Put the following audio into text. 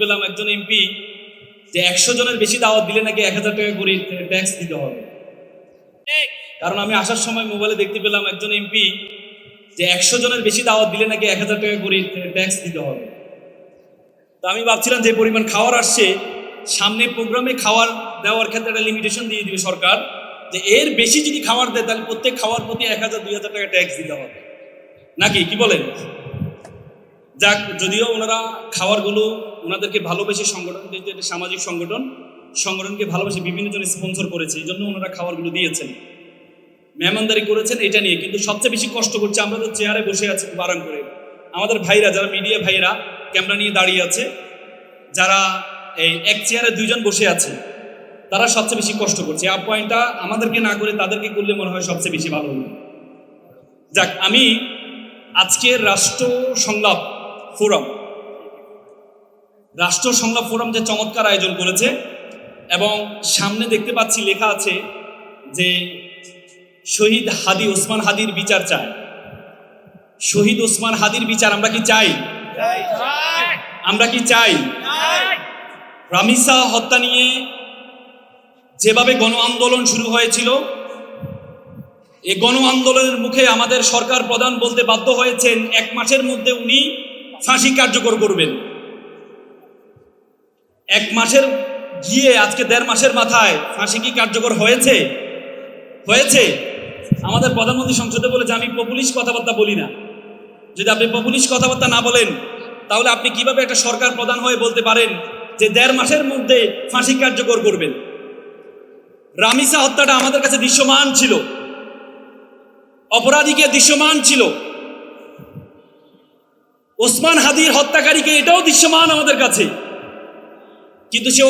পেলাম একজন এমপি যে 100 জনের বেশি দাওয়াত দিলে নাকি 1000 টাকা করে ট্যাক্স দিতে হবে। কারণ আমি আসার সময় মোবাইলে দেখতে পেলাম একজন এমপি যে 100 জনের বেশি দাওয়াত দিলে নাকি 1000 টাকা করে ট্যাক্স দিতে হবে। তো আমি ভাবছিলাম যে পরিমাণ খাওয়ার আসছে, সামনে প্রোগ্রামে খাওয়ার দেওয়ার ক্ষেত্রে একটা লিমিটেশন দিয়ে দিবে সরকার, যে এর বেশি যদি খাবার দেয় তাহলে প্রত্যেক খাওয়ার প্রতি 1000-2000 টাকা ট্যাক্স দিতে হবে, নাকি কি বলেন? যাক, যদিও ওনারা খাবারগুলো ওনাদেরকে ভালোবেসে সংগঠন, যেহেতু একটা সামাজিক সংগঠনকে ভালোবেসে বিভিন্ন জন স্পন্সর করেছে, এই জন্য ওনারা খাবারগুলো দিয়েছেন, মেহমানদারি করেছেন এটা নিয়ে। কিন্তু সবচেয়ে বেশি কষ্ট করছে, আমরা তো চেয়ারে বসে আছি খুব আরাম করে, আমাদের ভাইরা যারা মিডিয়া ভাইরা ক্যামেরা নিয়ে দাঁড়িয়ে আছে, যারা এই এক চেয়ারে 2 জন বসে আছে, তারা সবচেয়ে বেশি কষ্ট করছে। আপ পয়েন্টটা আমাদেরকে না করে তাদেরকে করলে মনে হয় সবচেয়ে বেশি ভালো হলো। যাক, আমি আজকের রাষ্ট্র সংলাপ ফোরাম যে চমৎকার আয়োজন করেছে, এবং সামনে দেখতে পাচ্ছি লেখা আছে যে শহীদ হাদি ওসমান হাদির বিচার চায়। শহীদ ওসমান হাদির বিচার আমরা কি চাই? আমরা কি চাই? রামিসা হত্যা নিয়ে যেভাবে গণ আন্দোলন শুরু হয়েছিল, এই গণ আন্দোলনের মুখে আমাদের সরকার প্রধান বলতে বাধ্য হয়েছেন 1 মাসের মধ্যে উনি ফাঁসি কার্যকর করবেন। 1 মাসের গিয়ে আজকে 1.5 মাসের মাথায় ফাঁসি কি কার্যকর হয়েছে? আমাদের প্রধানমন্ত্রী সংসদে বলেছে আমি পপুলিস্ট কথাবার্তা বলি না। যদি আপনি পপুলিস্ট কথাবার্তা না বলেন, তাহলে আপনি কিভাবে একটা সরকার প্রধান হয়ে বলতে পারেন যে 1.5 মাসের মধ্যে ফাঁসি কার্যকর করবেন? রামিসা হত্যাটা আমাদের কাছে দৃশ্যমান ছিল, অপরাধীকে দৃশ্যমান ছিল, ওসমান হাদির হত্যাকারীকে এটাও দৃশ্যমান আমাদের কাছে, কিন্তু সে